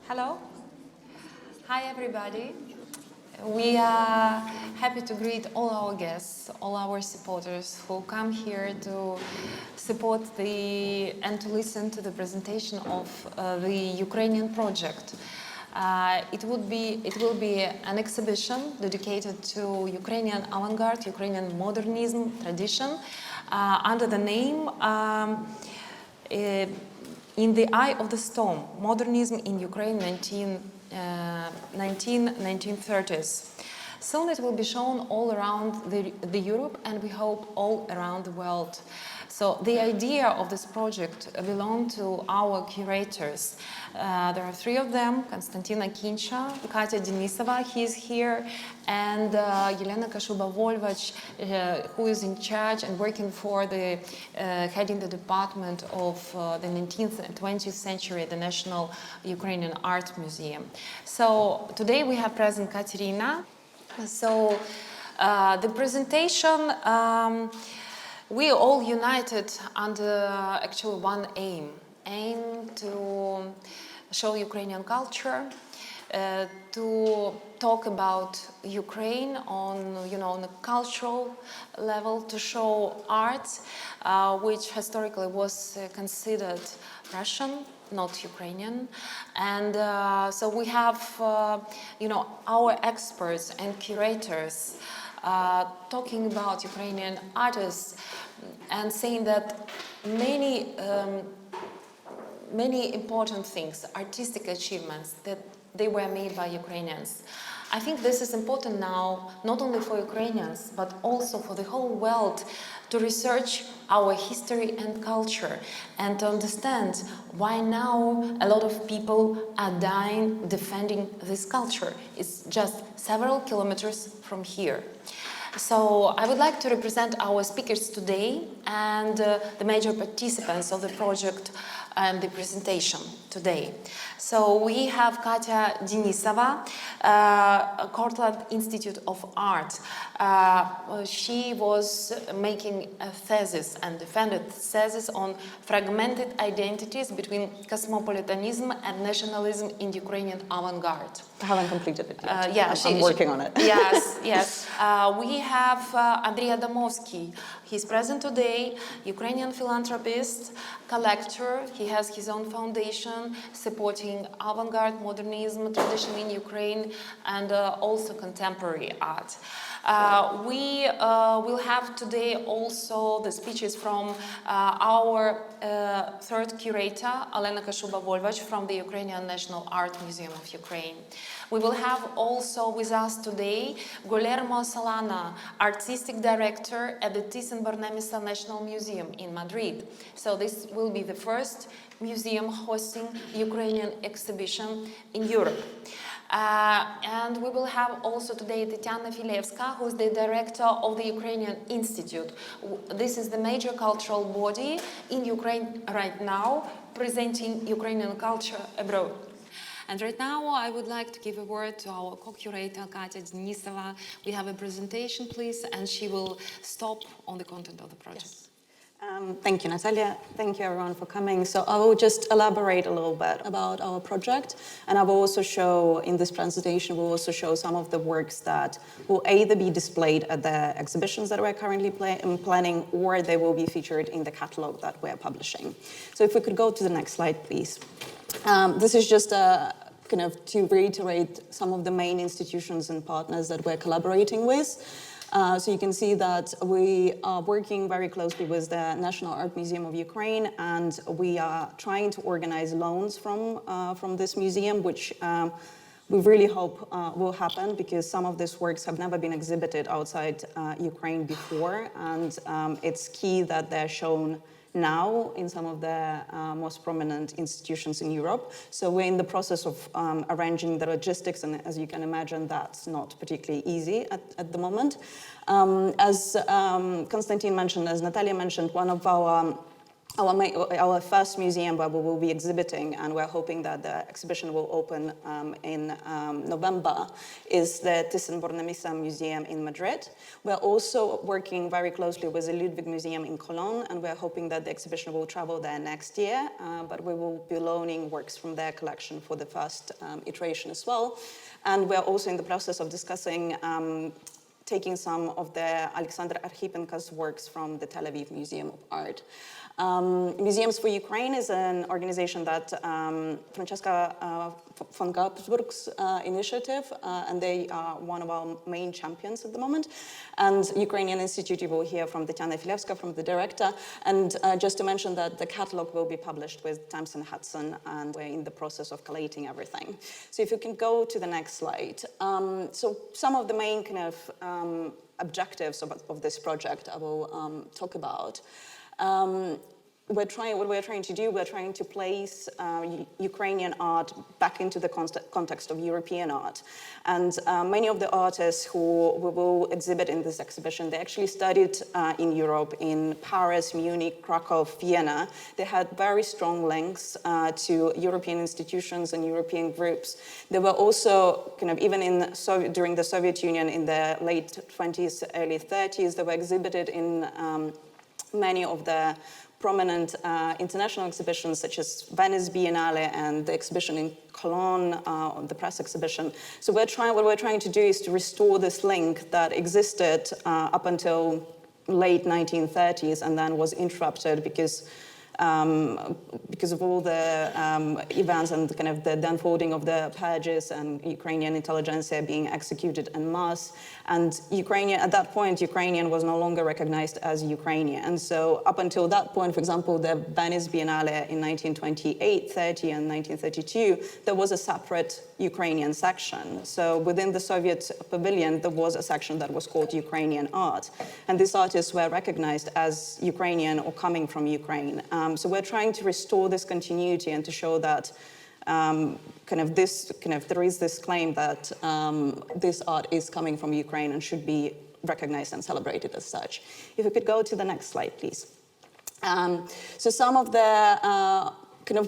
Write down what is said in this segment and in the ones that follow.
Hello. Hi, everybody. We are happy to greet all our guests, all our supporters who come here to support and to listen to the presentation of the Ukrainian project. It will be an exhibition dedicated to Ukrainian avant-garde, Ukrainian modernism tradition under the name In the Eye of the Storm, Modernism in Ukraine 1930s. Soon it will be shown all around the Europe and we hope all around the world. So the idea of this project belongs to our curators. There are three of them: Konstantin Akinsha, Kateryna Denysova, he is here, and Elena Kashuba-Volvach, who is in charge and working for the heading the department of the 19th and 20th century, the National Ukrainian Art Museum. So today we have present Kateryna. So the presentation. We all united under actually one aim to show Ukrainian culture, to talk about Ukraine on a cultural level, to show art, which historically was considered Russian, not Ukrainian, and so we have our experts and curators talking about Ukrainian artists and saying that many important things, artistic achievements, that they were made by Ukrainians. I think this is important now, not only for Ukrainians, but also for the whole world to research our history and culture and to understand why now a lot of people are dying defending this culture. It's just several kilometers from here. So I would like to represent our speakers today and the major participants of the project and the presentation today. So we have Kateryna Denysova, Kuratorin Institute of Art. She was making a thesis and defended thesis on fragmented identities between cosmopolitanism and nationalism in Ukrainian avant-garde. I haven't completed it yet. Yeah, I'm working on it. Yes. We have Andrey Adamovskiy. He's present today, Ukrainian philanthropist, collector. He has his own foundation supporting avant-garde, modernism, tradition in Ukraine, and also contemporary art. We will have today also the speeches from our third curator, Elena Kashuba-Volvach, from the Ukrainian National Art Museum of Ukraine. We will have also with us today Guillermo Solana, artistic director at the Thyssen-Bornemoisza National Museum in Madrid. So this will be the first museum hosting Ukrainian exhibition in Europe. And we will have also today Tetyana Filevska, who is the director of the Ukrainian Institute. This is the major cultural body in Ukraine right now, presenting Ukrainian culture abroad. And right now, I would like to give a word to our co-curator, Kateryna Denysova. We have a presentation, please, and she will stop on the content of the project. Yes. Thank you, Natalia. Thank you, everyone, for coming. So I will just elaborate a little bit about our project, and I will also show, in this presentation, we'll also show some of the works that will either be displayed at the exhibitions that we're currently planning, or they will be featured in the catalog that we're publishing. So if we could go to the next slide, please. This is just kind of to reiterate some of the main institutions and partners that we're collaborating with. So you can see that we are working very closely with the National Art Museum of Ukraine, and we are trying to organize loans from this museum, which we really hope will happen, because some of these works have never been exhibited outside Ukraine before, and it's key that they're shown now in some of the most prominent institutions in Europe. So we're in the process of arranging the logistics, and as you can imagine, that's not particularly easy at the moment. As Konstantin mentioned, as Natalia mentioned, one of our our first museum where we will be exhibiting, and we're hoping that the exhibition will open in November, is the Thyssen-Bornemoisza Museum in Madrid. We're also working very closely with the Ludwig Museum in Cologne, and we're hoping that the exhibition will travel there next year, but we will be loaning works from their collection for the first iteration as well. And we're also in the process of discussing taking some of the Alexander Archipenko's works from the Tel Aviv Museum of Art. Museums for Ukraine is an organization that Francesca von Gabsburg's initiative, and they are one of our main champions at the moment. And Ukrainian Institute, you will hear from Tetyana Filevska, from the director. And just to mention that the catalog will be published with Times and Hudson, and we're in the process of collating everything. So if you can go to the next slide. So some of the main kind of objectives of this project I will talk about. What we're trying to do, we're trying to place Ukrainian art back into the context of European art. And many of the artists who we will exhibit in this exhibition, they actually studied in Europe, in Paris, Munich, Krakow, Vienna. They had very strong links to European institutions and European groups. They were also kind of, even in during the Soviet Union in the late 20s, early 30s, they were exhibited in many of the prominent international exhibitions, such as Venice Biennale and the exhibition in Cologne, the press exhibition. So what we're trying to do is to restore this link that existed up until late 1930s and then was interrupted because of all the events and kind of the unfolding of the purges and Ukrainian intelligentsia being executed en masse. And at that point, Ukrainian was no longer recognized as Ukrainian. And so up until that point, for example, the Venice Biennale in 1928, 30, and 1932, there was a separate Ukrainian section. So within the Soviet pavilion, there was a section that was called Ukrainian art. And these artists were recognized as Ukrainian or coming from Ukraine. So we're trying to restore this continuity and to show that there is this claim that this art is coming from Ukraine and should be recognized and celebrated as such. If we could go to the next slide, please. So some of the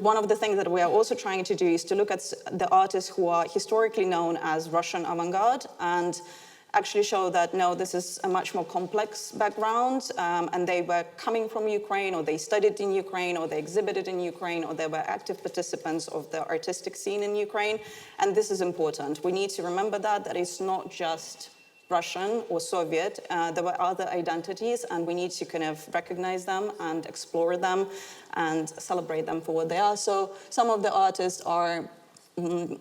one of the things that we are also trying to do is to look at the artists who are historically known as Russian avant-garde and actually show that, no, this is a much more complex background, and they were coming from Ukraine, or they studied in Ukraine, or they exhibited in Ukraine, or they were active participants of the artistic scene in Ukraine, and this is important. We need to remember that it's not just Russian or Soviet, there were other identities, and we need to kind of recognize them and explore them and celebrate them for what they are. So some of the artists are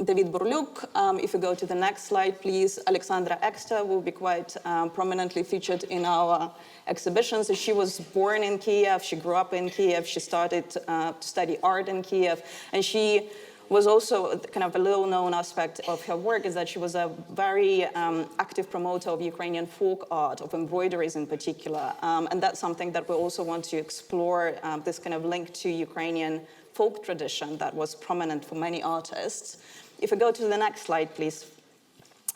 David Burlyuk. If you go to the next slide, please. Alexandra Ekster will be quite prominently featured in our exhibitions. She was born in Kiev, she grew up in Kiev, she started to study art in Kiev, and she was also kind of a little known aspect of her work is that she was a very active promoter of Ukrainian folk art, of embroideries in particular. And that's something that we also want to explore, this kind of link to Ukrainian folk tradition that was prominent for many artists. If we go to the next slide, please.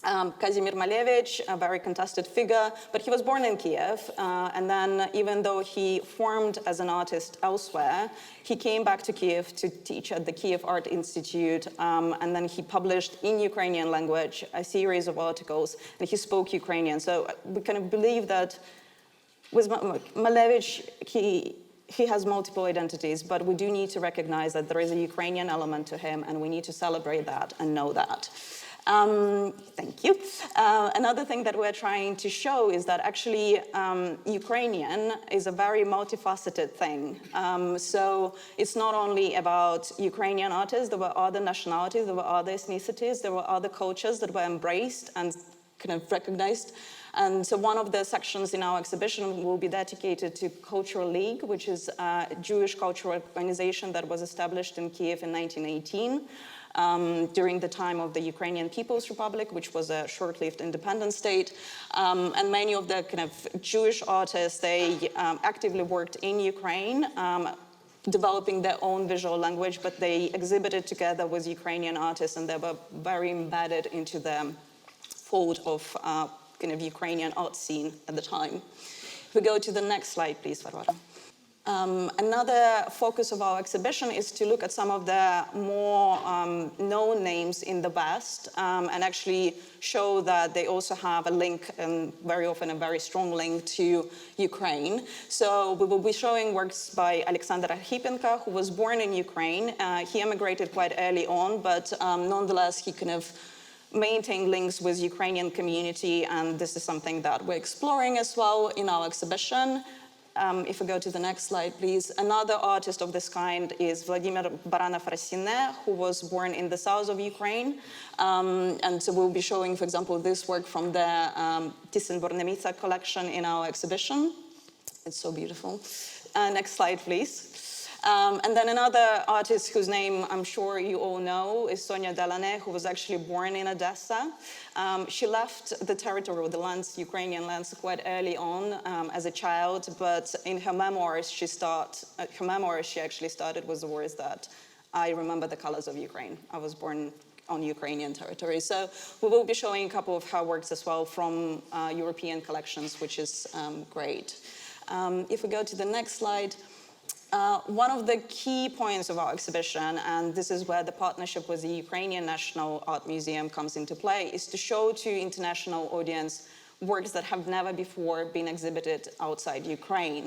Kazimir Malevich, a very contested figure, but he was born in Kiev, and then even though he formed as an artist elsewhere, he came back to Kiev to teach at the Kiev Art Institute, and then he published in Ukrainian language a series of articles, and he spoke Ukrainian. So we kind of believe that with Malevich, he has multiple identities, but we do need to recognize that there is a Ukrainian element to him, and we need to celebrate that and know that. Thank you. Another thing that we're trying to show is that actually Ukrainian is a very multifaceted thing. So it's not only about Ukrainian artists, there were other nationalities, there were other ethnicities, there were other cultures that were embraced and kind of recognized. And so one of the sections in our exhibition will be dedicated to Cultural League, which is a Jewish cultural organization that was established in Kiev in 1918. During the time of the Ukrainian People's Republic, which was a short-lived independent state. And many of the kind of Jewish artists, they actively worked in Ukraine, developing their own visual language, but they exhibited together with Ukrainian artists, and they were very embedded into the fold of kind of Ukrainian art scene at the time. If we go to the next slide, please, Varvara. Another focus of our exhibition is to look at some of the more known names in the West and actually show that they also have a link, and very often a very strong link, to Ukraine. So we will be showing works by Alexander Archipenko, who was born in Ukraine. He emigrated quite early on, but nonetheless he kind of maintained links with Ukrainian community, and this is something that we're exploring as well in our exhibition. If we go to the next slide, please. Another artist of this kind is Vladimir Baranov-Rassine, who was born in the south of Ukraine. And so we'll be showing, for example, this work from the Thyssen-Bornemoisza collection in our exhibition. It's so beautiful. Next slide, please. And then another artist whose name I'm sure you all know is Sonia Delaney, who was actually born in Odessa. She left the territory, the lands, Ukrainian lands, quite early on as a child, but in her memoirs, she actually started with the words that, "I remember the colors of Ukraine. I was born on Ukrainian territory." So we will be showing a couple of her works as well from European collections, which is great. If we go to the next slide, one of the key points of our exhibition, and this is where the partnership with the Ukrainian National Art Museum comes into play, is to show to international audience works that have never before been exhibited outside Ukraine.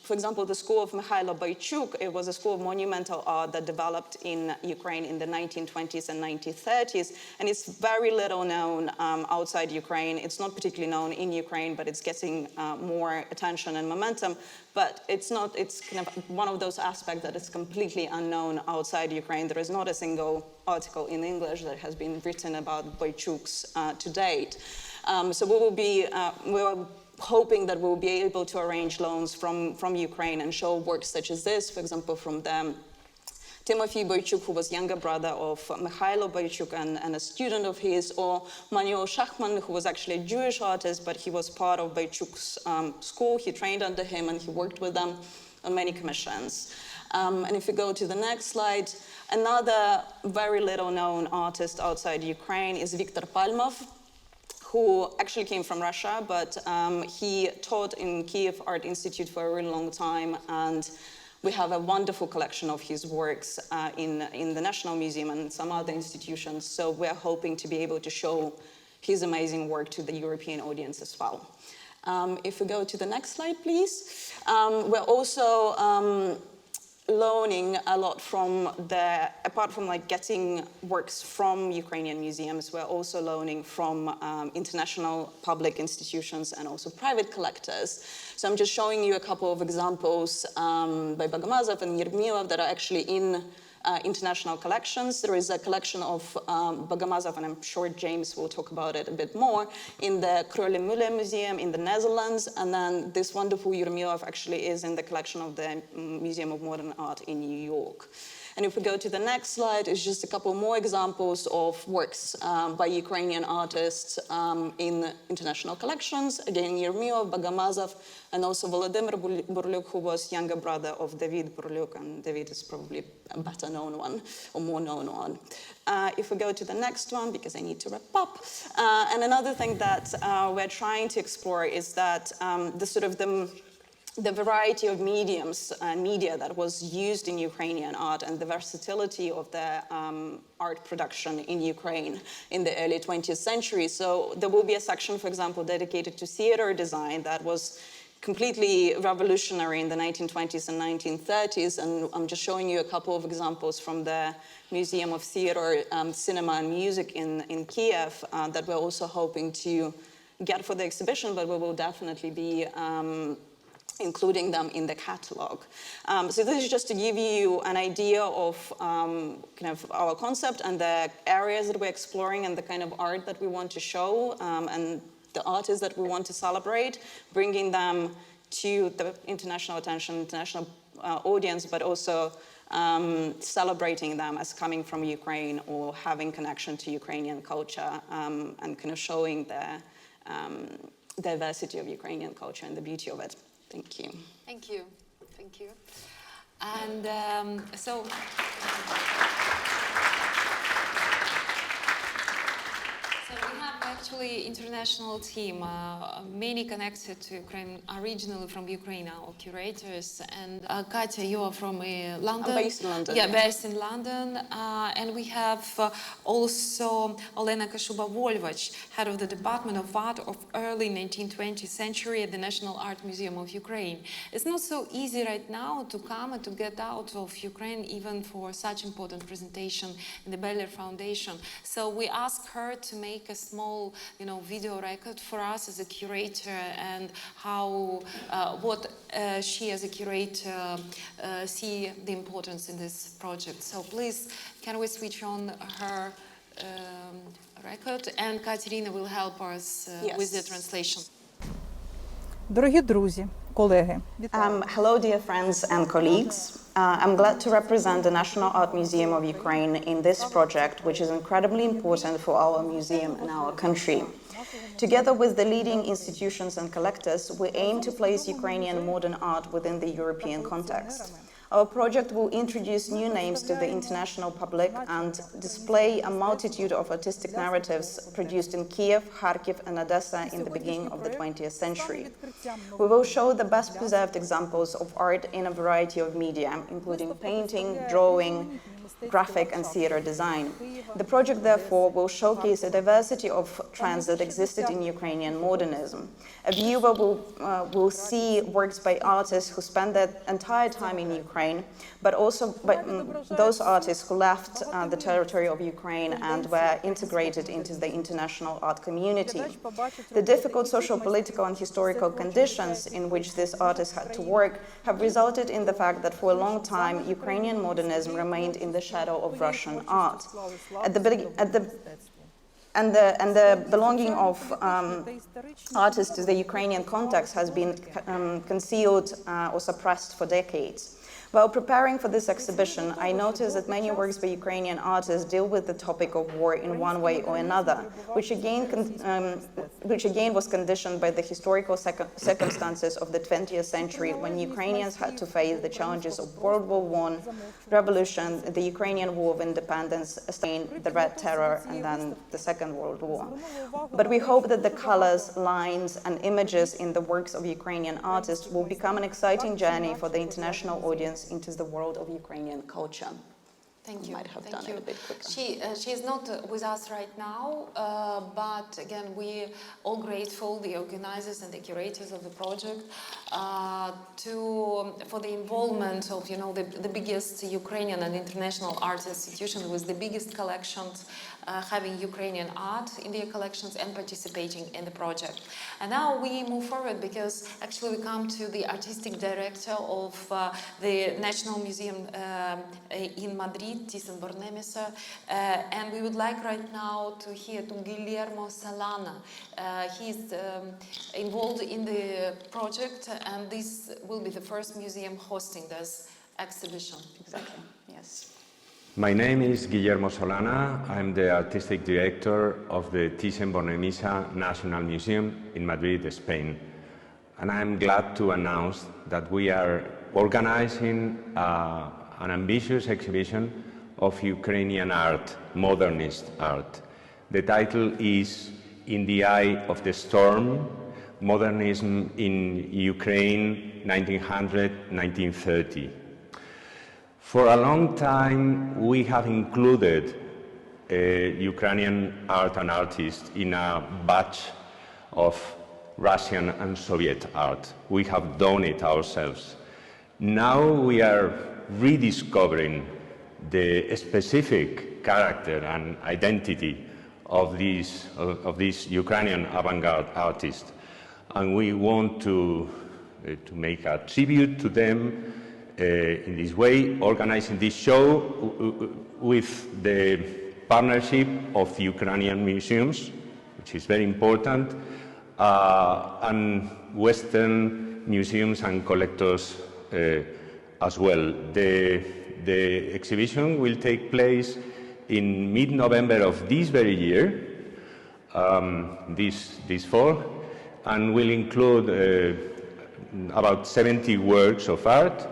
For example, the school of Mikhailo Boychuk, it was a school of monumental art that developed in Ukraine in the 1920s and 1930s, and it's very little known outside Ukraine. It's not particularly known in Ukraine, but it's getting more attention and momentum. But it's kind of one of those aspects that is completely unknown outside Ukraine. There is not a single article in English that has been written about Boychuk's to date. So we're hoping that we'll be able to arrange loans from Ukraine and show works such as this, for example, from Timofey Boychuk, who was younger brother of Mikhailo Boychuk and a student of his, or Manuel Shachman, who was actually a Jewish artist, but he was part of Boychuk's school. He trained under him and he worked with them on many commissions. And if you go to the next slide, another very little known artist outside Ukraine is Viktor Palmer, who actually came from Russia, but he taught in Kyiv Art Institute for a really long time, and we have a wonderful collection of his works in the National Museum and some other institutions, so we're hoping to be able to show his amazing work to the European audience as well. If we go to the next slide, please. We're also loaning a lot apart from like getting works from Ukrainian museums, we're also loaning from international public institutions and also private collectors. So I'm just showing you a couple of examples by Bogomazov and Yermilov that are actually in international collections. There is a collection of Bogomazov, and I'm sure James will talk about it a bit more, in the Kröller-Müller Museum in the Netherlands, and then this wonderful Yermilov actually is in the collection of the Museum of Modern Art in New York. And if we go to the next slide, it's just a couple more examples of works by Ukrainian artists in international collections. Again, Yermilov, Bogomazov, and also Volodymyr Burlyuk, who was younger brother of David Burlyuk, and David is probably a better known one, or more known one. If we go to the next one, because I need to wrap up. And another thing that we're trying to explore is that the variety of mediums and media that was used in Ukrainian art and the versatility of the art production in Ukraine in the early 20th century. So there will be a section, for example, dedicated to theater design that was completely revolutionary in the 1920s and 1930s. And I'm just showing you a couple of examples from the Museum of Theater, Cinema and Music in Kiev that we're also hoping to get for the exhibition, but we will definitely be including them in the catalog. So this is just to give you an idea of kind of our concept and the areas that we're exploring and the kind of art that we want to show and the artists that we want to celebrate, bringing them to the international attention, international audience, but also celebrating them as coming from Ukraine or having connection to Ukrainian culture and kind of showing the diversity of Ukrainian culture and the beauty of it. Thank you. Thank you. Thank you. And so we have actually international team. Many connected to Ukraine, originally from Ukraine, our curators. And Katya, you are from London. I'm based in London. Yeah, based in London. And we have also Olena Kashuba-Volvach, head of the Department of Art of early 1920th century at the National Art Museum of Ukraine. It's not so easy right now to come and to get out of Ukraine, even for such important presentation in the Beller Foundation. So we asked her to make a small, video record for us as a curator, and how, what she as a curator see the importance in this project. So please, can we switch on her record, and Kateryna will help us with the translation. Дорогі друзі, колеги, Hello, dear friends and colleagues. I'm glad to represent the National Art Museum of Ukraine in this project, which is incredibly important for our museum and our country. Together with the leading institutions and collectors, we aim to place Ukrainian modern art within the European context. Our project will introduce new names to the international public and display a multitude of artistic narratives produced in Kiev, Kharkiv and Odessa in the beginning of the 20th century. We will show the best preserved examples of art in a variety of media, including painting, drawing, graphic and theater design. The project, therefore, will showcase a diversity of trends that existed in Ukrainian modernism. A viewer will see works by artists who spent their entire time in Ukraine, but also by those artists who left the territory of Ukraine and were integrated into the international art community. The difficult social, political and historical conditions in which these artists had to work have resulted in the fact that for a long time Ukrainian modernism remained in the shadow of Russian art. The belonging of artists to the Ukrainian context has been concealed or suppressed for decades. While preparing for this exhibition, I noticed that many works by Ukrainian artists deal with the topic of war in one way or another, which again was conditioned by the historical circumstances of the 20th century, when Ukrainians had to face the challenges of World War I, revolution, the Ukrainian War of Independence, Spain, the Red Terror, and then the Second World War. But we hope that the colors, lines, and images in the works of Ukrainian artists will become an exciting journey for the international audience into the world of Ukrainian culture. Thank you. Might have Thank done you. it a bit quicker. She is not with us right now, but again, we all grateful, the organizers and the curators of the project, for the involvement of the biggest Ukrainian and international art institution with the biggest collections, having Ukrainian art in their collections and participating in the project. And now we move forward, because actually we come to the artistic director of the National Museum in Madrid, Thyssen-Bornemoisza, and we would like right now to hear to Guillermo Solana. He is involved in the project, and this will be the first museum hosting this exhibition. Exactly, yes. My name is Guillermo Solana. I'm the artistic director of the Thyssen-Bornemoisza National Museum in Madrid, Spain. And I'm glad to announce that we are organizing an ambitious exhibition of Ukrainian art, modernist art. The title is In the Eye of the Storm, Modernism in Ukraine, 1900-1930. For a long time, we have included Ukrainian art and artists in a batch of Russian and Soviet art. We have done it ourselves. Now we are rediscovering the specific character and identity of these Ukrainian avant-garde artists, and we want to make a tribute to them in this way, organizing this show with the partnership of Ukrainian museums, which is very important, and Western museums and collectors as well. The exhibition will take place in mid-November of this very year, this fall, and will include about 70 works of art,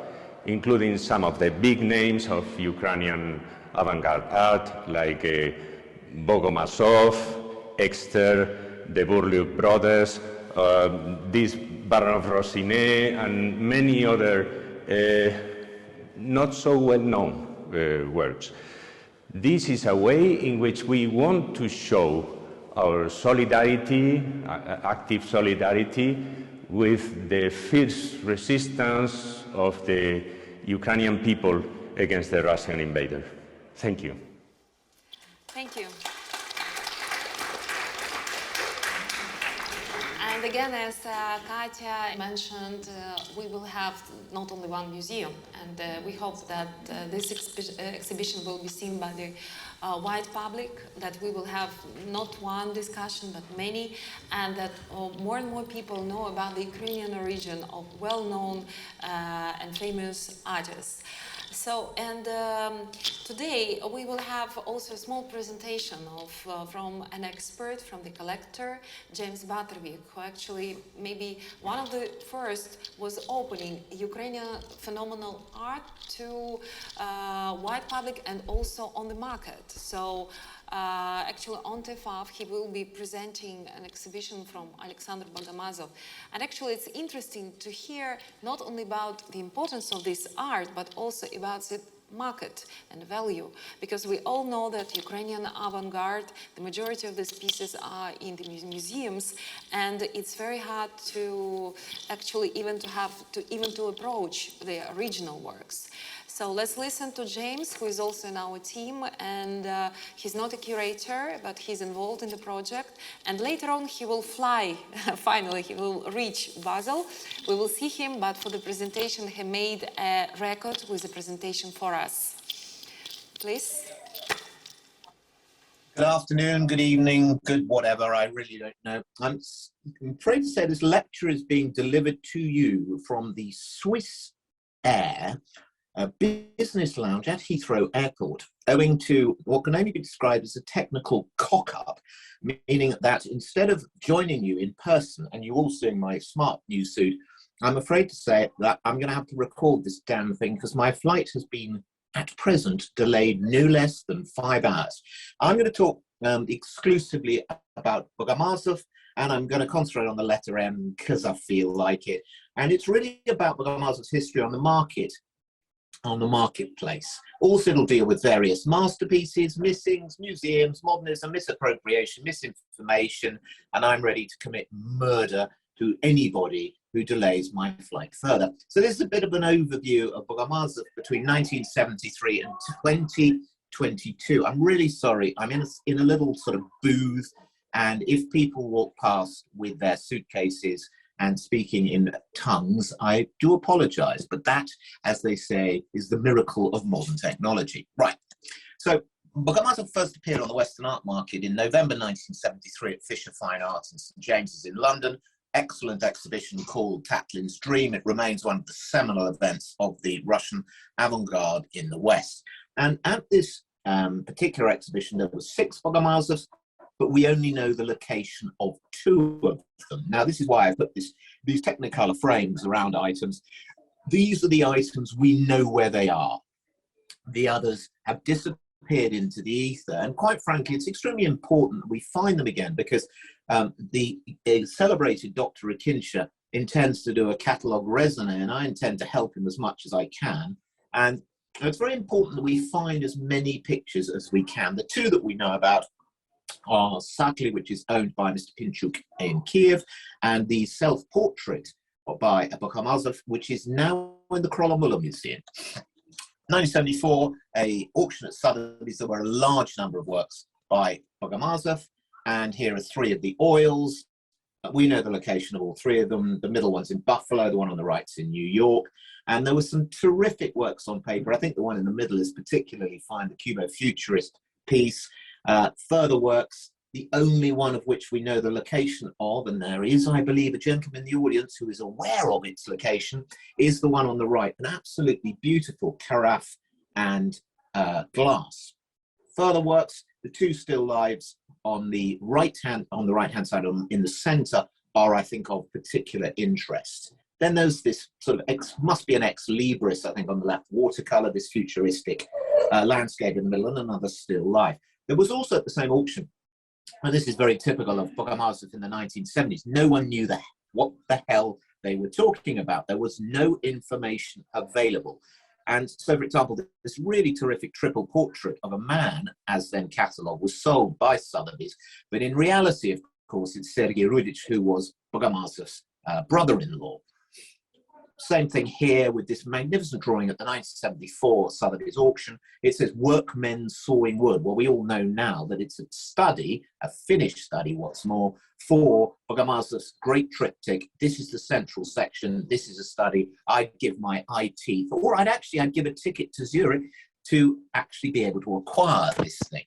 including some of the big names of Ukrainian avant-garde art, like Bogomazov, Exter, the Bourliuk brothers, this Baron of Rosinet, and many other not so well-known works. This is a way in which we want to show our solidarity, active solidarity, with the fierce resistance of the Ukrainian people against the Russian invader. Thank you. Thank you. And again, as Katya mentioned, we will have not only one museum, and we hope that this exhibition will be seen by the wide public, that we will have not one discussion but many, and that more and more people know about the Ukrainian origin of well-known and famous artists. So, and today we will have also a small presentation of from an expert, from the collector, James Butterwick, who actually maybe one of the first was opening Ukrainian phenomenal art to wide public and also on the market. So actually on TEFAF he will be presenting an exhibition from Alexander Bogomazov. And actually it's interesting to hear not only about the importance of this art, but also about the market and value, because we all know that Ukrainian avant-garde, the majority of these pieces are in the museums, and it's very hard to actually even to approach the original works. So let's listen to James, who is also in our team, and he's not a curator, but he's involved in the project. And later on, he will fly. Finally, he will reach Basel. We will see him, but for the presentation, he made a record with a presentation for us. Please. Good afternoon, good evening, good whatever, I really don't know. I'm afraid to say this lecture is being delivered to you from the Swiss Air business lounge at Heathrow Airport, owing to what can only be described as a technical cock-up, meaning that instead of joining you in person and you all seeing my smart new suit, I'm afraid to say that I'm going to have to record this damn thing because my flight has been, at present, delayed no less than 5 hours. I'm going to talk exclusively about Bogomazov, and I'm going to concentrate on the letter M because I feel like it. And it's really about Bogomazov's history on the market, on the marketplace. Also, it'll deal with various masterpieces, missings, museums, modernism, misappropriation, misinformation, and I'm ready to commit murder to anybody who delays my flight further. So this is a bit of an overview of Bogomazov between 1973 and 2022. I'm really sorry, I'm in a little sort of booth, and if people walk past with their suitcases and speaking in tongues, I do apologize, but that, as they say, is the miracle of modern technology. Right, so Bogomazov first appeared on the Western art market in November 1973 at Fisher Fine Arts in St James's in London. Excellent exhibition called Tatlin's Dream. It remains one of the seminal events of the Russian avant-garde in the West. And at this particular exhibition, there were 6 Bogomazovs, but we only know the location of 2 of them. Now, this is why I've put these Technicolor frames around items. These are the items we know where they are. The others have disappeared into the ether. And quite frankly, it's extremely important that we find them again, because the celebrated Dr. Akinsha intends to do a catalogue raisonné, and I intend to help him as much as I can. And it's very important that we find as many pictures as we can. The 2 that we know about are Sakli, which is owned by Mr. Pinchuk in Kiev, and the self-portrait by Bogomazov, which is now in the Krolomula Museum. 1974, an auction at Sotheby's, there were a large number of works by Bogomazov, and here are 3 of the oils. We know the location of all 3 of them. The middle one's in Buffalo, the one on the right's in New York, and there were some terrific works on paper. I think the one in the middle is particularly fine, the Cubo-Futurist piece. Further works, the only one of which we know the location of, and there is, I believe, a gentleman in the audience who is aware of its location, is the one on the right, an absolutely beautiful carafe and glass. Further works, the 2 still lives on the right hand side, in the center, are, I think, of particular interest. Then there's this sort of must be an ex-libris, I think, on the left, watercolor, this futuristic landscape in the middle, and another still life. There was also at the same auction And this is very typical of Bogomazov in the 1970s. No one knew what the hell they were talking about. There was no information available. And so, for example, this really terrific triple portrait of a man, as then catalogued, was sold by Sotheby's. But in reality, of course, it's Sergei Rudich, who was Bogomazov's brother-in-law. Same thing here with this magnificent drawing at the 1974 Sotheby's auction. It says workmen sawing wood. Well, we all know now that it's a study, a finished study, what's more, for Bogomazov's great triptych. This is the central section. This is a study. I'd give my eye teeth, or I'd give a ticket to Zurich to actually be able to acquire this thing.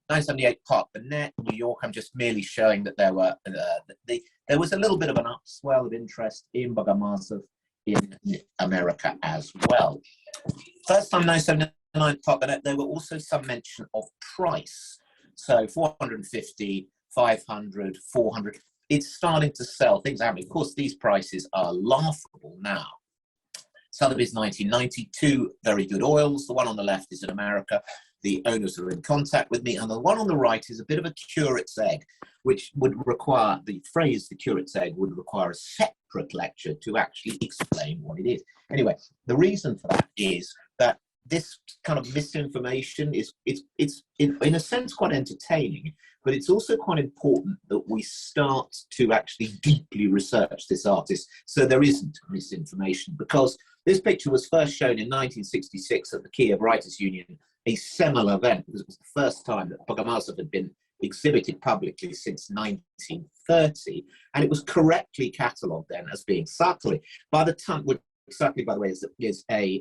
1978 Park Burnett, New York. I'm just merely showing that there was a little bit of an upswell of interest in Bogomazov in America as well. First time 1979 Park Burnett, there were also some mention of price. So 450, 500, 400. It's starting to sell. Things are happening. Of course, these prices are laughable now. Sotheby's 1992, very good oils. The one on the left is in America. The owners are in contact with me, and the one on the right is a bit of a curate's egg, which would require, the phrase the curate's egg would require a separate lecture to actually explain what it is. Anyway, the reason for that is that this kind of misinformation is, it's in a sense quite entertaining, but it's also quite important that we start to actually deeply research this artist so there isn't misinformation, because this picture was first shown in 1966 at the Kiev Writers' Union, a seminal event, because it was the first time that Bogomazov had been exhibited publicly since 1930, and it was correctly catalogued then as being Sakli. By the time, Sakli, by the way, is a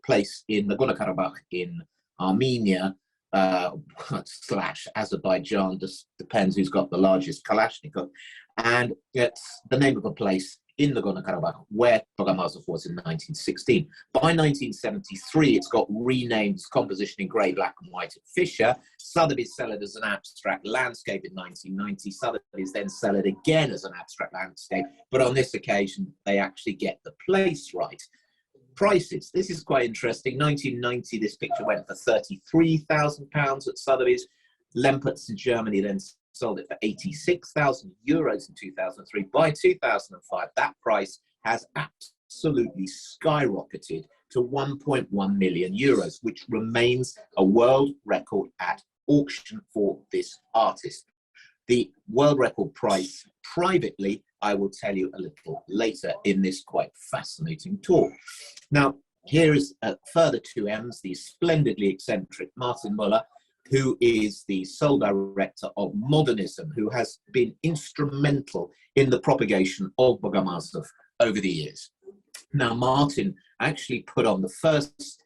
place in Nagorno-Karabakh in Armenia slash Azerbaijan, just depends who's got the largest Kalashnikov, and it's the name of a place in Nagorno-Karabakh, where Bogomazov was in 1916. By 1973, it's got renamed its composition in grey, black and white at Fischer. Sotheby's sell it as an abstract landscape in 1990. Sotheby's then sell it again as an abstract landscape, but on this occasion, they actually get the place right. Prices, this is quite interesting. 1990, this picture went for £33,000 at Sotheby's. Lempertz in Germany then sold it for 86,000 euros in 2003. By 2005, that price has absolutely skyrocketed to 1.1 million euros, which remains a world record at auction for this artist. The world record price privately, I will tell you a little later in this quite fascinating talk. Now, here is further two M's, the splendidly eccentric Martin Muller, who is the sole director of Modernism, who has been instrumental in the propagation of Bogomazov over the years. Now, Martin actually put on the first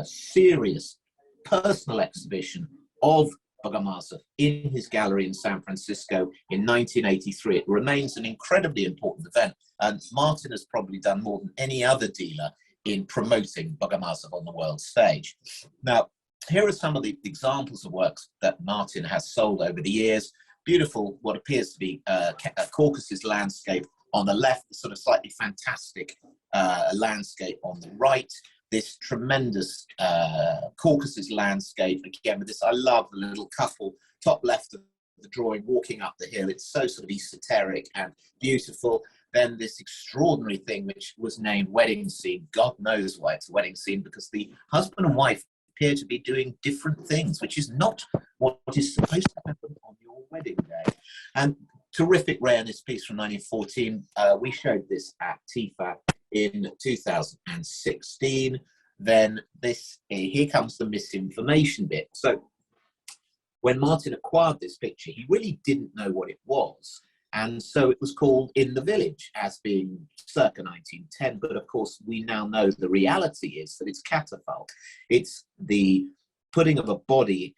serious personal exhibition of Bogomazov in his gallery in San Francisco in 1983. It remains an incredibly important event, and Martin has probably done more than any other dealer in promoting Bogomazov on the world stage. Now, here are some of the examples of works that Martin has sold over the years. Beautiful, what appears to be a Caucasus landscape on the left, the sort of slightly fantastic landscape on the right. This tremendous Caucasus landscape. Again, with this, I love the little couple, top left of the drawing, walking up the hill. It's so sort of esoteric and beautiful. Then this extraordinary thing, which was named Wedding Scene. God knows why it's a wedding scene, because the husband and wife appear to be doing different things, which is not what is supposed to happen on your wedding day. And terrific rareness piece from 1914. We showed this at TIFA in 2016. Then this, here comes the misinformation bit. So when Martin acquired this picture, he really didn't know what it was. And so it was called In the Village as being circa 1910. But of course, we now know the reality is that it's catafalque. It's the putting of a body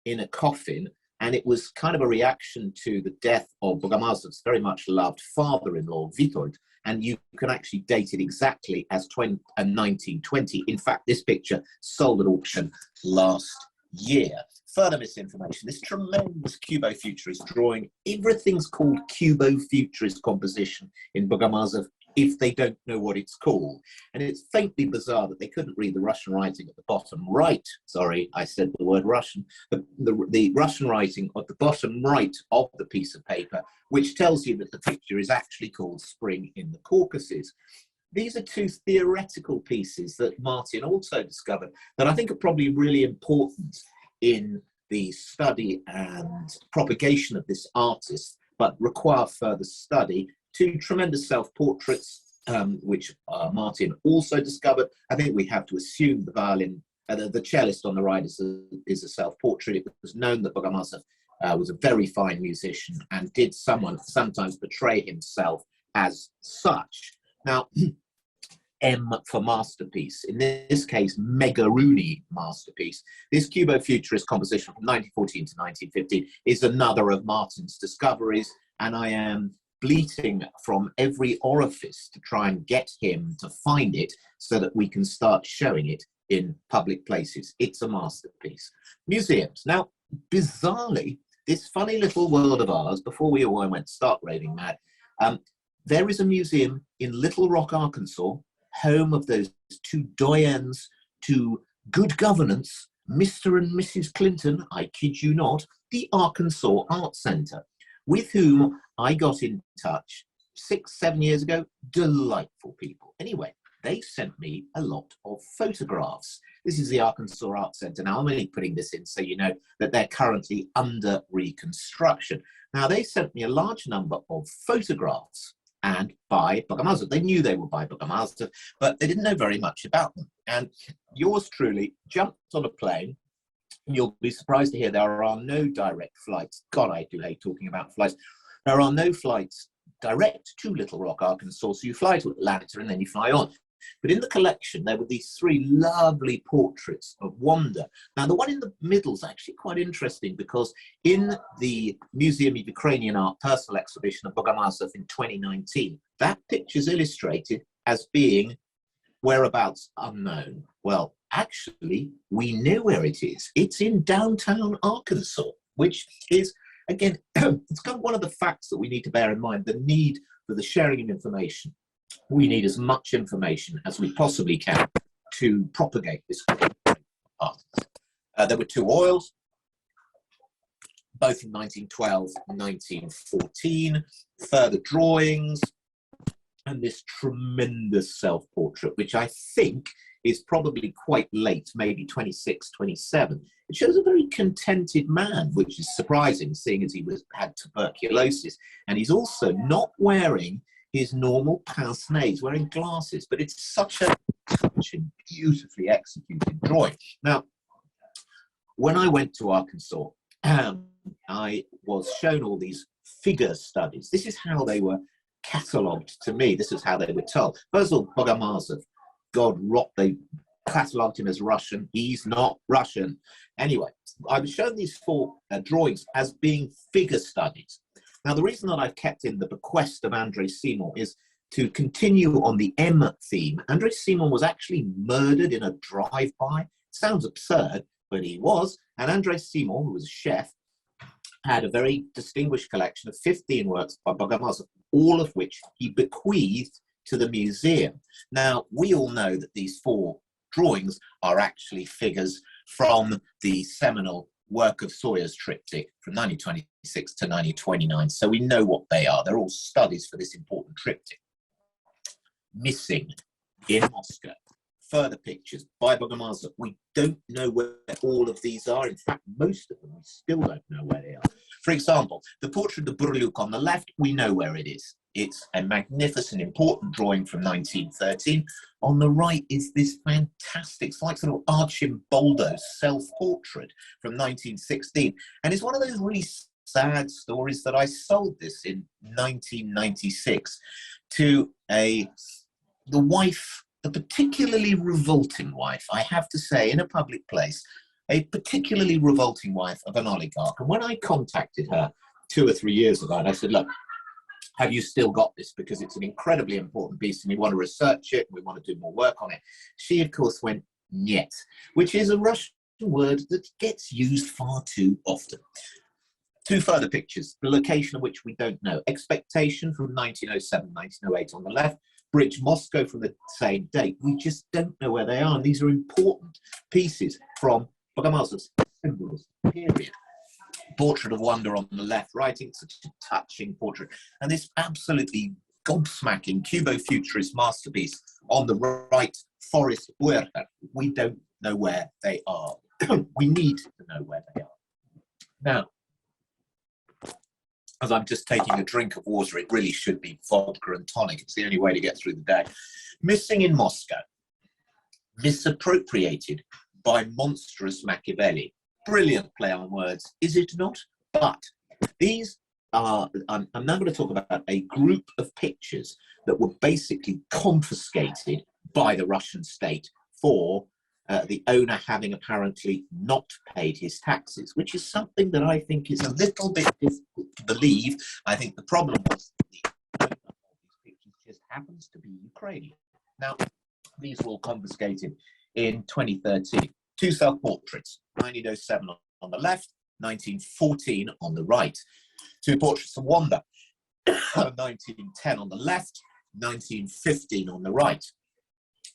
in a coffin. And it was kind of a reaction to the death of Bogomazov's very much loved father-in-law, Witold. And you can actually date it exactly as 1920. In fact, this picture sold at auction last year. Further misinformation, this tremendous Cubo-Futurist drawing, everything's called Cubo-Futurist composition in Bogomazov if they don't know what it's called. And it's faintly bizarre that they couldn't read the Russian writing at the bottom right. Sorry, I said the word Russian. The Russian writing at the bottom right of the piece of paper, which tells you that the picture is actually called Spring in the Caucasus. These are two theoretical pieces that Martin also discovered that I think are probably really important in the study and propagation of this artist, but require further study. Two tremendous self-portraits, which Martin also discovered. I think we have to assume the violin, the cellist on the right is a self-portrait. It was known that Bogomazov was a very fine musician and did sometimes portray himself as such. Now, M for masterpiece. In this case, Megaruni masterpiece. This Cubo-Futurist composition from 1914 to 1915 is another of Martin's discoveries, and I am bleating from every orifice to try and get him to find it so that we can start showing it in public places. It's a masterpiece. Museums. Now, bizarrely, this funny little world of ours, before we all went stark raving mad, there is a museum in Little Rock, Arkansas, home of those two doyens to good governance, Mr. and Mrs. Clinton, I kid you not, the Arkansas Art Center, with whom I got in touch 6-7 years ago. Delightful people. Anyway, they sent me a lot of photographs. This is the Arkansas Art Center. Now, I'm only putting this in so you know that they're currently under reconstruction. Now, they sent me a large number of photographs, and by Bogomazov. They knew they were by Bogomazov, but they didn't know very much about them. And yours truly jumped on a plane, and you'll be surprised to hear there are no direct flights. God, I do hate talking about flights. There are no flights direct to Little Rock, Arkansas, so you fly to Atlanta and then you fly on. But in the collection, there were these three lovely portraits of Wanda. Now, the one in the middle is actually quite interesting because in the Museum of Ukrainian Art personal exhibition of Bogomazov in 2019, that picture is illustrated as being whereabouts unknown. Well, actually, we know where it is. It's in downtown Arkansas, which is, again, it's kind of one of the facts that we need to bear in mind, the need for the sharing of information. We need as much information as we possibly can to propagate this art. There were two oils, both in 1912 and 1914, further drawings, and this tremendous self-portrait, which I think is probably quite late, maybe 26, 27. It shows a very contented man, which is surprising, seeing as he had tuberculosis. And he's also not wearing his normal pince-nez, he's wearing glasses, but it's such a touching, beautifully executed drawing. Now, when I went to Arkansas, I was shown all these figure studies. This is how they were catalogued to me. This is how they were told. First of all, Bogomazov, God rot, they catalogued him as Russian. He's not Russian. Anyway, I was shown these four drawings as being figure studies. Now, the reason that I've kept in the bequest of Andrey Simon is to continue on the M theme. Andrey Simon was actually murdered in a drive-by. Sounds absurd, but he was. And Andrey Simon, who was a chef, had a very distinguished collection of 15 works by Bogomazov, all of which he bequeathed to the museum. Now, we all know that these four drawings are actually figures from the seminal work of Sawyer's triptych from 1926 to 1929. So we know what they are. They're all studies for this important triptych. Missing in Moscow. Further pictures by Bogomazov. We don't know where all of these are. In fact, most of them, we still don't know where they are. For example, the portrait of Burlyuk on the left, we know where it is. It's a magnificent, important drawing from 1913. On the right is this fantastic, it's like sort of Archimboldo self-portrait from 1916. And it's one of those really sad stories that I sold this in 1996 to the wife, a particularly revolting wife, I have to say, in a public place, a particularly revolting wife of an oligarch. And when I contacted her 2 or 3 years ago, and I said, look, have you still got this? Because it's an incredibly important piece and we want to research it, we want to do more work on it. She, of course, went, "Niet," which is a Russian word that gets used far too often. Two further pictures, the location of which we don't know. Expectation from 1907, 1908 on the left, Bridge Moscow from the same date. We just don't know where they are. And these are important pieces from Bogomolzov's symbolist period. Portrait of Wonder on the left, writing such a touching portrait. And this absolutely gobsmacking Cubo-futurist masterpiece on the right, Forest Huerta. We don't know where they are. We need to know where they are. Now, as I'm just taking a drink of water, it really should be vodka and tonic. It's the only way to get through the day. Missing in Moscow, misappropriated by monstrous Machiavelli. Brilliant play on words, is it not? But these are, I'm now going to talk about a group of pictures that were basically confiscated by the Russian state for the owner having apparently not paid his taxes, which is something that I think is a little bit difficult to believe. I think the problem was that the owner of these pictures just happens to be Ukrainian. Now, these were all confiscated in 2013. Two self-portraits, 1907 on the left, 1914 on the right. Two portraits of Wanda, 1910 on the left, 1915 on the right.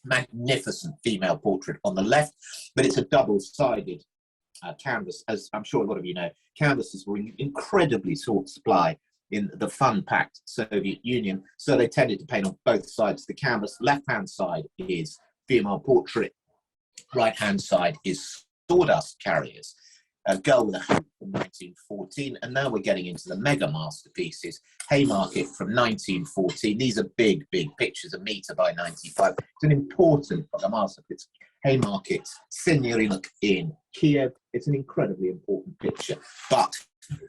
Magnificent female portrait on the left, but it's a double-sided canvas. As I'm sure a lot of you know, canvases were in incredibly short supply in the fun-packed Soviet Union, so they tended to paint on both sides of the canvas. Left-hand side is female portrait, right-hand side is Sawdust Carriers, a Girl with a Hope from 1914, and now we're getting into the mega masterpieces. Haymarket from 1914. These are big, big pictures, a meter by 95. It's an important masterpiece. Haymarket, Signorinok in Kiev. It's an incredibly important picture, but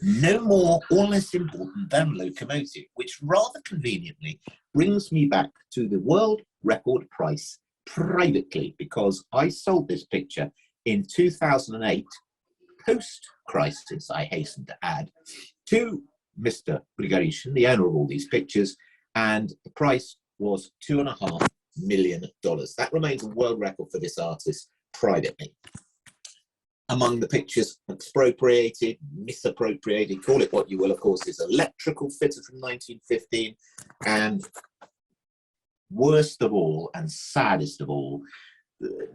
no more or less important than Locomotive, which rather conveniently brings me back to the world record price privately, because I sold this picture in 2008, post-crisis, I hasten to add, to Mr. Grigorishin, the owner of all these pictures, and the price was $2.5 million. That remains a world record for this artist privately. Among the pictures expropriated, misappropriated, call it what you will, of course, is Electrical Fitter from 1915, and worst of all and saddest of all,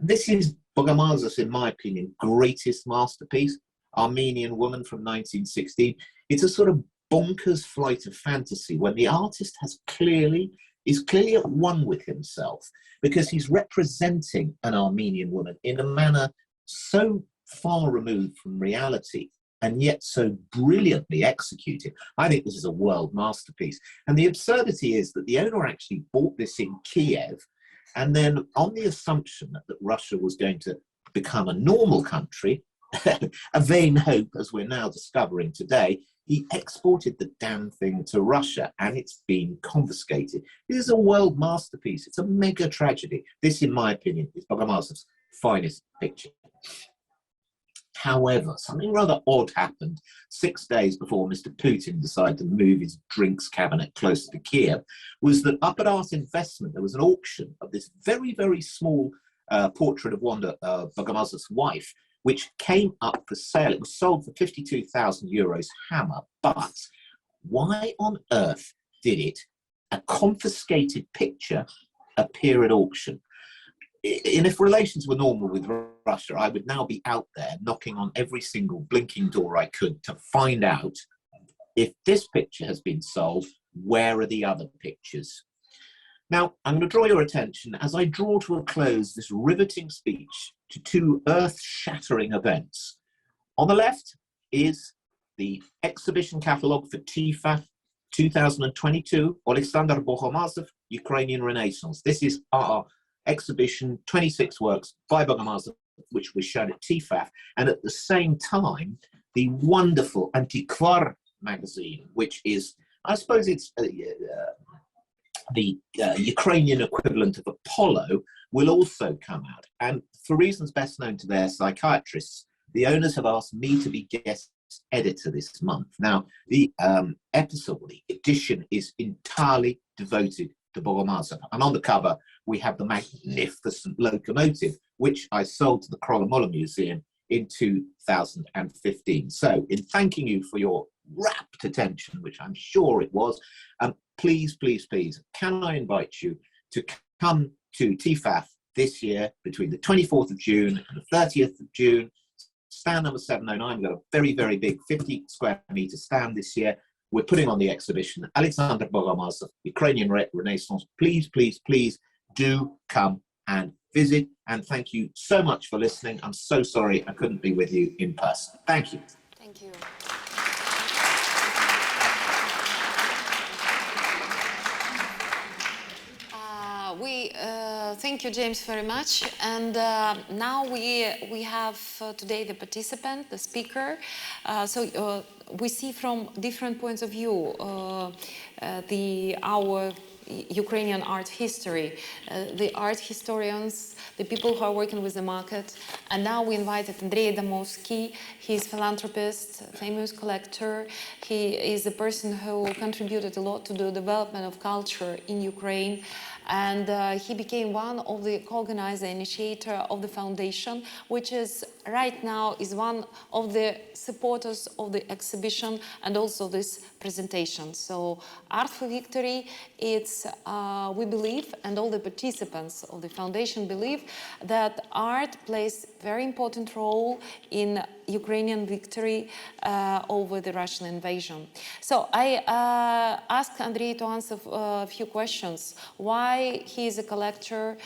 this is Bogomolzov's, in my opinion, greatest masterpiece, Armenian Woman from 1916. It's a sort of bonkers flight of fantasy when the artist is clearly at one with himself, because he's representing an Armenian woman in a manner so far removed from reality and yet so brilliantly executed. I think this is a world masterpiece. And the absurdity is that the owner actually bought this in Kiev, and then on the assumption that Russia was going to become a normal country, a vain hope as we're now discovering today, he exported the damn thing to Russia, and it's been confiscated. This is a world masterpiece. It's a mega tragedy. This, in my opinion, is Bogomolzov's finest picture. However, something rather odd happened 6 days before Mr. Putin decided to move his drinks cabinet closer to Kiev, was that up at Art Investment, there was an auction of this very, very small portrait of Wanda, Bogomolzov's wife, which came up for sale. It was sold for 52,000 euros hammer, but why on earth did a confiscated picture, appear at auction? And if relations were normal with Russia, I would now be out there knocking on every single blinking door I could to find out if this picture has been sold, where are the other pictures? Now, I'm going to draw your attention as I draw to a close this riveting speech to two earth-shattering events. On the left is the exhibition catalogue for TIFAF 2022, Alexander Bogomolzov, Ukrainian Renaissance. This is our exhibition, 26 works by Bogomolzov, which was shown at TIFAF, and at the same time, the wonderful Antiquar magazine, which is, I suppose it's the Ukrainian equivalent of Apollo, will also come out. And for reasons best known to their psychiatrists, the owners have asked me to be guest editor this month. Now, the episode, the edition is entirely devoted to Bogomolzov. And on the cover, we have the magnificent locomotive, which I sold to the Krolomolo Museum in 2015. So in thanking you for your rapt attention, which I'm sure it was, please, please, please, can I invite you to come to TFAF this year between the 24th of June and the 30th of June. Stand number 709, we've got a very, very big 50 square meter stand this year. We're putting on the exhibition, Alexander Bogomazov, Ukrainian Renaissance. Please, please, please do come and visit. And thank you so much for listening. I'm so sorry I couldn't be with you in person. Thank you. Thank you. Thank you, James, very much. And now we have today the participant, the speaker. We see from different points of view our Ukrainian art history, the art historians, the people who are working with the market. And now we invited Andrey Adamovskiy. He's a philanthropist, famous collector. He is a person who contributed a lot to the development of culture in Ukraine. And he became one of the co-organizer, initiator of the foundation, which is right now is one of the supporters of the exhibition and also this presentation. So Art for Victory, it's, we believe, and all the participants of the foundation believe, that art plays a very important role in Ukrainian victory over the Russian invasion. So I asked Andrei to answer a few questions. Why he is a collector,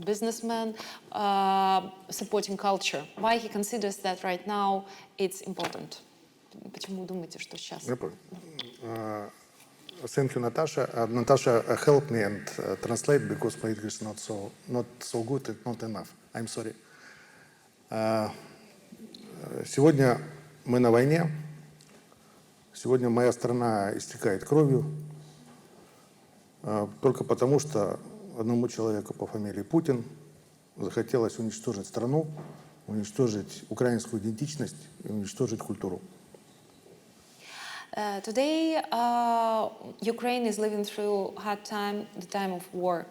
businessman, supporting culture. Why he considers that right now it's important. Почему думаете, что сейчас? Thank you, Natasha. Natasha helped me and translate because my English is not so good and not enough. I'm sorry. Сегодня мы на войне. Сегодня моя страна истекает кровью только потому, что одному человеку по фамилии Путин захотелось уничтожить страну, уничтожить украинскую идентичность и уничтожить культуру. Today, Ukraine is living through a hard time, the time of war.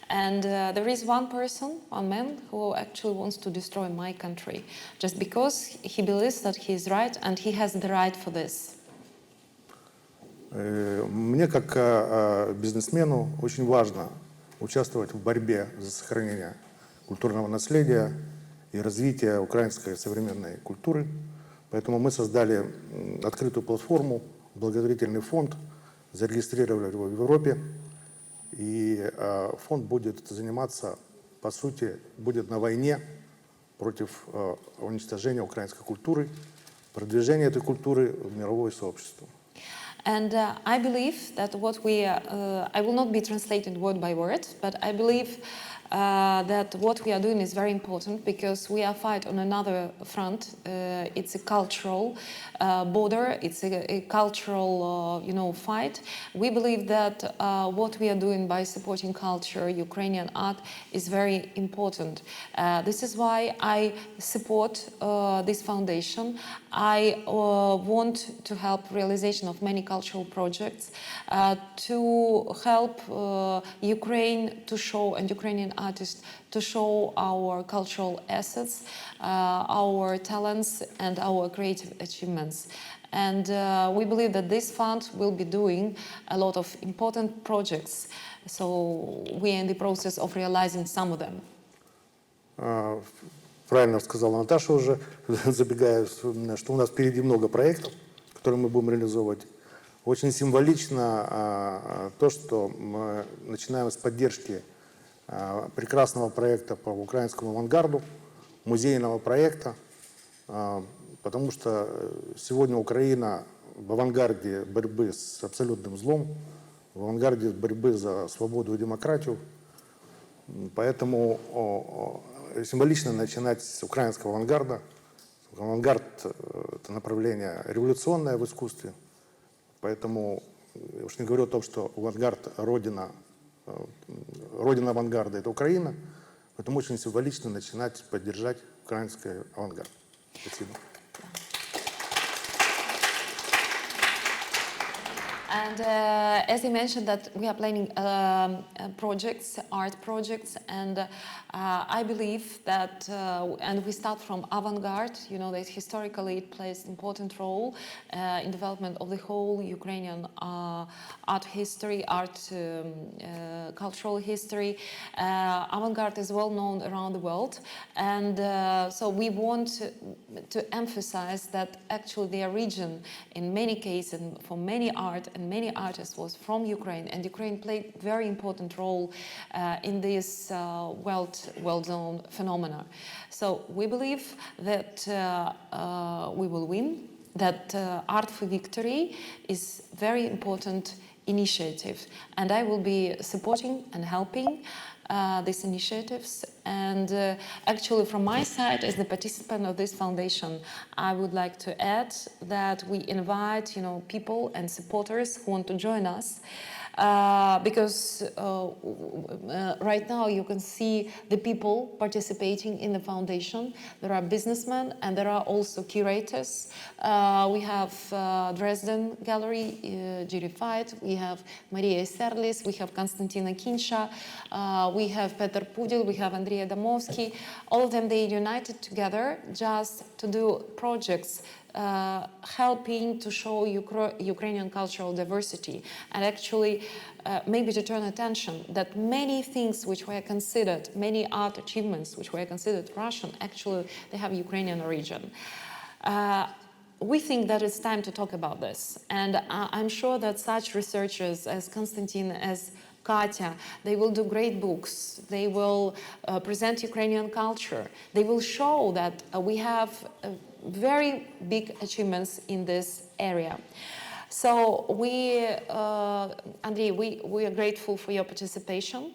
And there is one person, one man, who actually wants to destroy my country, just because he believes that he is right and he has the right for this. Мне, как бизнесмену, очень важно участвовать в борьбе за сохранение культурного наследия и развития украинской современной культуры. Поэтому мы создали открытую платформу, благотворительный фонд, зарегистрировали его в Европе. И фонд будет заниматься, по сути, будет на войне против уничтожения украинской культуры, продвижения этой культуры в мировое сообщество. And I believe that what we, I will not be translated word by word, but I believe that what we are doing is very important because we are fighting on another front. It's a cultural border. It's a cultural, fight. We believe that what we are doing by supporting culture, Ukrainian art, is very important. This is why I support this foundation. I want to help realization of many cultural projects to help Ukraine to show and Ukrainian artists to show our cultural assets, our talents and our creative achievements. And we believe that this fund will be doing a lot of important projects. So we are in the process of realizing some of them. Правильно сказала Наташа уже, забегая, что у нас впереди много проектов, которые мы будем реализовывать. Очень символично то, что мы начинаем с поддержки прекрасного проекта по украинскому авангарду, музейного проекта, потому что сегодня Украина в авангарде борьбы с абсолютным злом, в авангарде борьбы за свободу и демократию. Поэтому символично начинать с украинского авангарда. Авангард – это направление революционное в искусстве. Поэтому я уж не говорю о том, что авангард – родина авангарда – это Украина. Поэтому очень символично начинать поддержать украинский авангард. Спасибо. And as I mentioned, that we are planning projects, art projects, and I believe that, and we start from avant-garde, you know, that historically it plays an important role in development of the whole Ukrainian art history, cultural history. Avant-garde is well known around the world, and so we want to emphasize that actually the origin in many cases and for many art and many artists was from Ukraine, and Ukraine played a very important role in this well-known phenomena. So we believe that we will win, that Art for Victory is very important initiative, and I will be supporting and helping these initiatives. And actually from my side, as the participant of this foundation, I would like to add that we invite, you know, people and supporters who want to join us. Because right now you can see the people participating in the foundation. There are businessmen and there are also curators. We have Dresden Gallery, Girified, we have Maria Serlis, we have Konstantin Akinsha, we have Peter Pudil, we have Andrey Adamovskiy. All of them, they united together just to do projects helping to show Ukrainian cultural diversity, and actually maybe to turn attention that many things which were considered, many art achievements which were considered Russian, actually they have Ukrainian origin. We think that it's time to talk about this, and I'm sure that such researchers as Konstantin, as Katya, they will do great books, they will present Ukrainian culture, they will show that we have very big achievements in this area. So we, Andrey, we are grateful for your participation.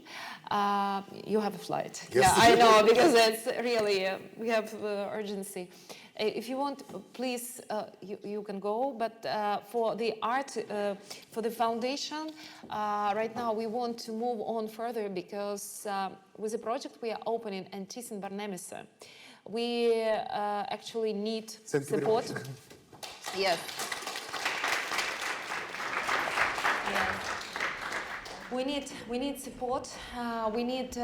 You have a flight. Yes. Yeah, I know, because it's really, we have urgency. If you want, please, you can go, but for the art, for the foundation, right now we want to move on further because with the project we are opening in Thyssen-Bornemoisza. We actually need support. Yes. We need support, we need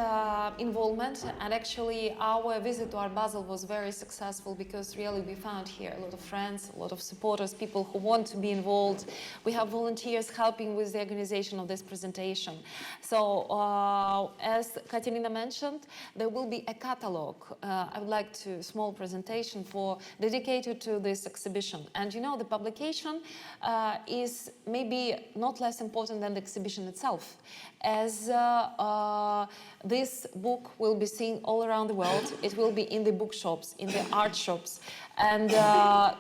involvement, and actually our visit to Art Basel was very successful because really we found here a lot of friends, a lot of supporters, people who want to be involved. We have volunteers helping with the organization of this presentation. So as Kateryna mentioned, there will be a catalog. I would like to small presentation dedicated to this exhibition. And you know, the publication is maybe not less important than the exhibition itself, as this book will be seen all around the world. It will be in the bookshops, in the art shops. And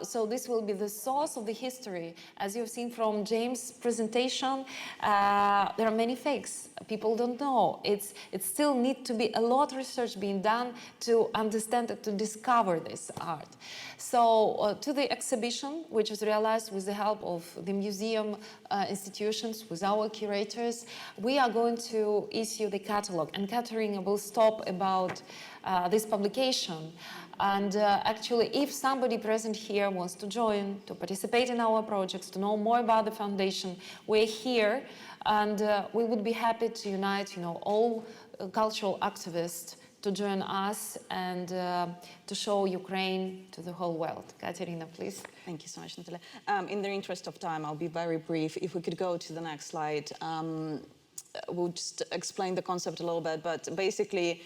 so this will be the source of the history. As you've seen from James' presentation, there are many fakes. People don't know. It still needs to be a lot of research being done to understand it, to discover this art. So to the exhibition, which is realized with the help of the museum institutions, with our curators, we are going to issue the catalog. And Kateryna will stop about this publication. And actually, if somebody present here wants to join, to participate in our projects, to know more about the foundation, we're here, and we would be happy to unite, you know, all cultural activists to join us and to show Ukraine to the whole world. Kateryna, please. Thank you so much, Natalia. In the interest of time, I'll be very brief. If we could go to the next slide, we'll just explain the concept a little bit, but basically,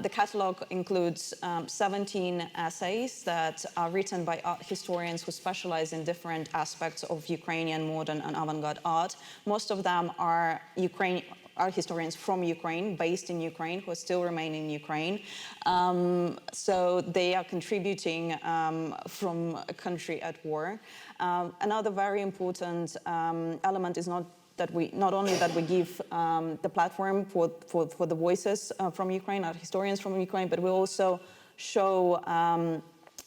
the catalog includes 17 essays that are written by art historians who specialize in different aspects of Ukrainian modern and avant-garde art. Most of them are art historians from Ukraine, based in Ukraine, who still remain in Ukraine. So they are contributing from a country at war. Another very important element is not only that we give the platform for the voices from Ukraine, art historians from Ukraine, but we also show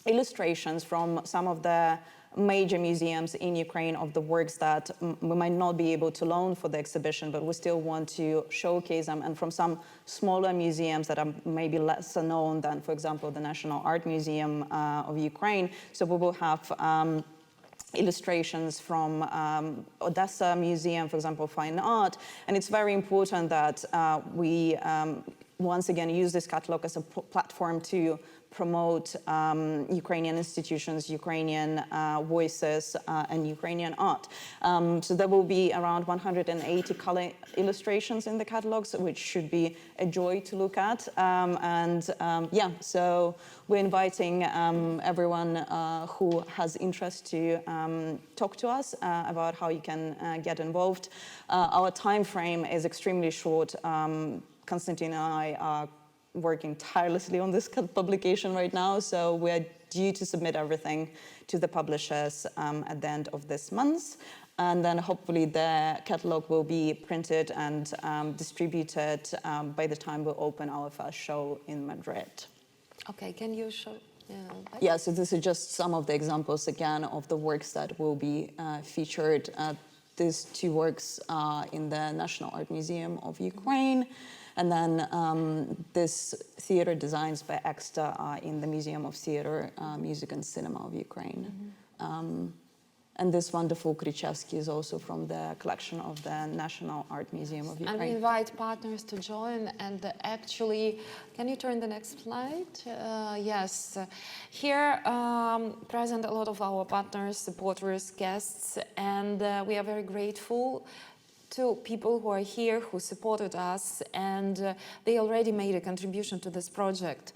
illustrations from some of the major museums in Ukraine of the works that we might not be able to loan for the exhibition, but we still want to showcase them, and from some smaller museums that are maybe lesser known than, for example, the National Art Museum of Ukraine. So we will have illustrations from Odessa Museum, for example, Fine Art. And it's very important that we once again use this catalog as a platform to promote Ukrainian institutions, Ukrainian voices, and Ukrainian art. So there will be around 180 color illustrations in the catalogs, which should be a joy to look at. Yeah, so we're inviting everyone who has interest to talk to us about how you can get involved. Our time frame is extremely short. Konstantin and I are working tirelessly on this publication right now, so we're due to submit everything to the publishers at the end of this month, and then hopefully the catalog will be printed and distributed by the time we open our first show in Madrid. Okay, can you show? Yeah, so this is just some of the examples again of the works that will be featured. These two works are in the National Art Museum of Ukraine. And then this theater designs by Exta are in the Museum of Theater, Music and Cinema of Ukraine. And this wonderful Krychevsky is also from the collection of the National Art Museum of Ukraine. And we invite partners to join. And actually, can you turn the next slide? Yes. Here present a lot of our partners, supporters, guests, and we are very grateful to people who are here, who supported us, and they already made a contribution to this project.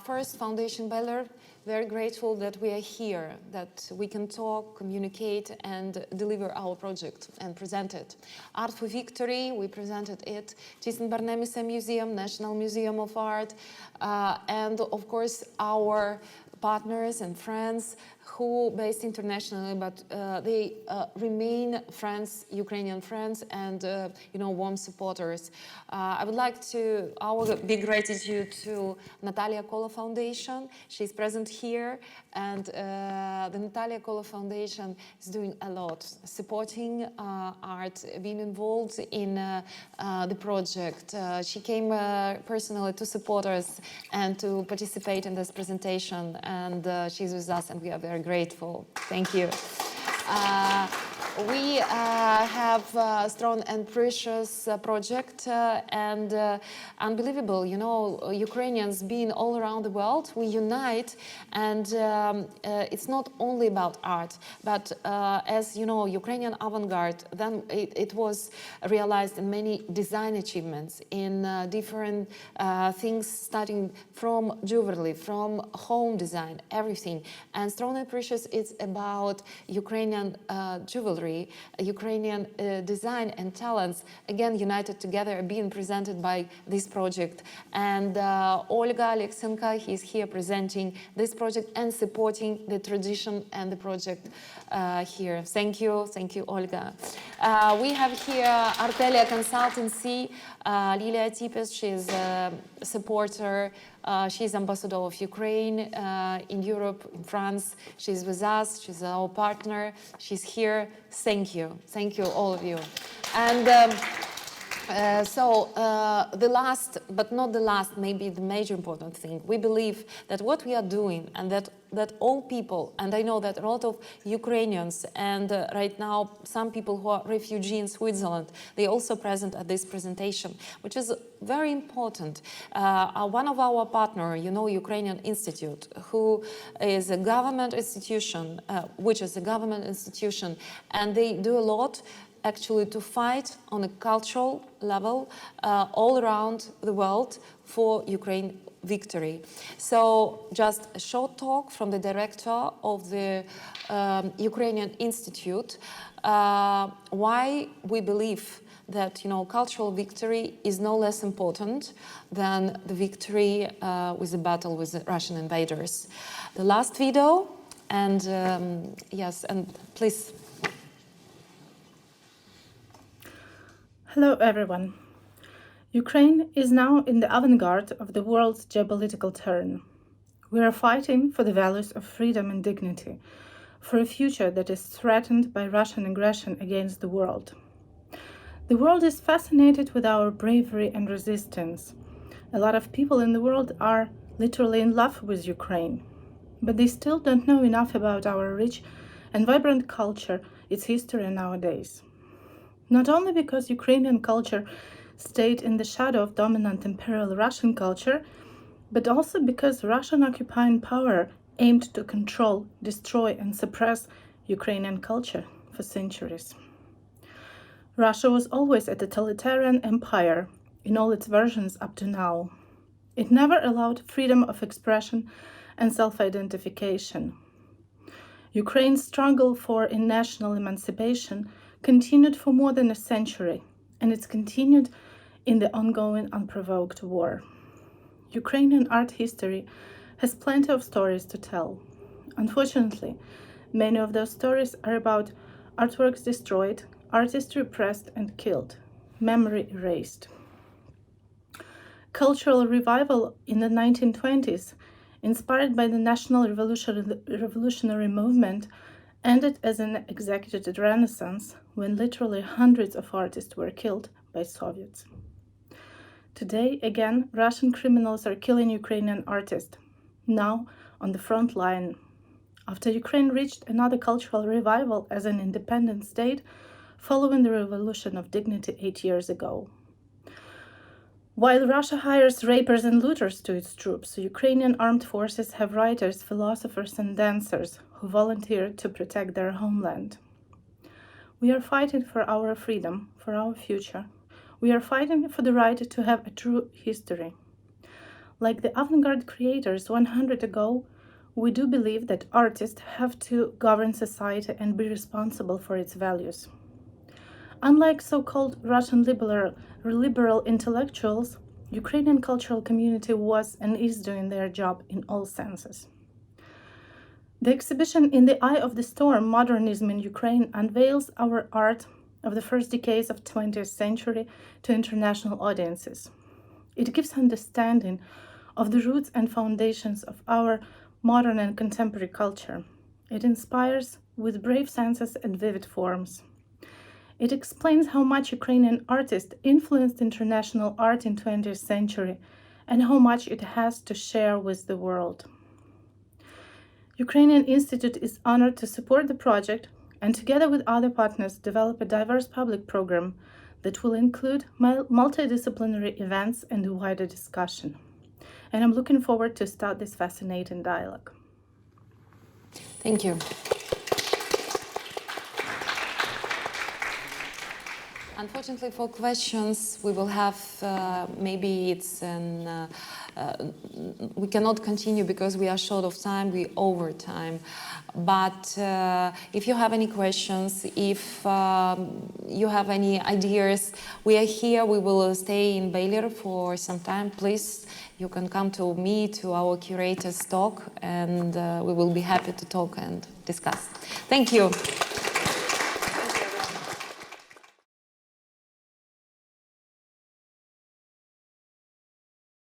First, Foundation Beller, very grateful that we are here, that we can talk, communicate, and deliver our project and present it. Art for Victory, we presented it. Thyssen-Bornemoisza Museum, National Museum of Art, and of course our partners and friends who based internationally, but they remain friends, Ukrainian friends, and warm supporters. I would like to, our big gratitude to Natalia Foundation. She's present here, and the Natalia Foundation is doing a lot, supporting art, being involved in the project. She came personally to support us and to participate in this presentation, and she's with us, and we are very grateful. Thank you. We have a strong and precious project and unbelievable, Ukrainians being all around the world, we unite, and it's not only about art, but as you know, Ukrainian avant-garde, then it was realized in many design achievements in different things, starting from jewelry, from home design, everything. And strong and precious, it's about Ukrainian jewelry, Ukrainian design and talents, again united together, being presented by this project. And Olga Aleksenko, he's here presenting this project and supporting the tradition and the project here. Thank you, Olga. We have here Artelia Consultancy, Lilia Tipes, she's a supporter. She's ambassador of Ukraine in Europe, in France. She's with us. She's our partner. She's here. Thank you, all of you. And the last, but not the last, maybe the major important thing, we believe that what we are doing, and that all people, and I know that a lot of Ukrainians, and right now some people who are refugees in Switzerland, they also present at this presentation, which is very important. One of our partners, Ukrainian Institute, who is a government institution, and they do a lot actually to fight on a cultural level all around the world for Ukraine victory. So just a short talk from the director of the Ukrainian Institute, why we believe that cultural victory is no less important than the victory with the battle with the Russian invaders. The last video, and yes, and please. Hello everyone. Ukraine is now in the avant-garde of the world's geopolitical turn. We are fighting for the values of freedom and dignity, for a future that is threatened by Russian aggression against the world. The world is fascinated with our bravery and resistance. A lot of people in the world are literally in love with Ukraine, but they still don't know enough about our rich and vibrant culture, its history nowadays. Not only because Ukrainian culture stayed in the shadow of dominant imperial Russian culture, but also because Russian occupying power aimed to control, destroy, and suppress Ukrainian culture for centuries. Russia was always a totalitarian empire in all its versions up to now. It never allowed freedom of expression and self-identification. Ukraine's struggle for national emancipation continued for more than a century, and it's continued in the ongoing unprovoked war. Ukrainian art history has plenty of stories to tell. Unfortunately, many of those stories are about artworks destroyed, artists repressed and killed, memory erased. Cultural revival in the 1920s, inspired by the national revolutionary movement, ended as an executed renaissance when literally hundreds of artists were killed by Soviets. Today, again, Russian criminals are killing Ukrainian artists, now on the front line. After Ukraine reached another cultural revival as an independent state following the Revolution of Dignity 8 years ago. While Russia hires rapers and looters to its troops, Ukrainian armed forces have writers, philosophers, and dancers who volunteer to protect their homeland. We are fighting for our freedom, for our future. We are fighting for the right to have a true history. Like the avant-garde creators 100 ago, we do believe that artists have to govern society and be responsible for its values. Unlike so-called Russian liberal intellectuals, Ukrainian cultural community was and is doing their job in all senses. The exhibition In the Eye of the Storm, Modernism in Ukraine unveils our art of the first decades of 20th century to international audiences. It gives understanding of the roots and foundations of our modern and contemporary culture. It inspires with brave senses and vivid forms. It explains how much Ukrainian artists influenced international art in 20th century and how much it has to share with the world. Ukrainian Institute is honored to support the project and together with other partners develop a diverse public program that will include multidisciplinary events and a wider discussion. And I'm looking forward to start this fascinating dialogue. Thank you. Unfortunately, for questions, we will have, maybe it's we cannot continue because we are short of time, we over time. But if you have any questions, if you have any ideas, we are here, we will stay in Baylor for some time. Please, you can come to me, to our curator's talk, and we will be happy to talk and discuss. Thank you.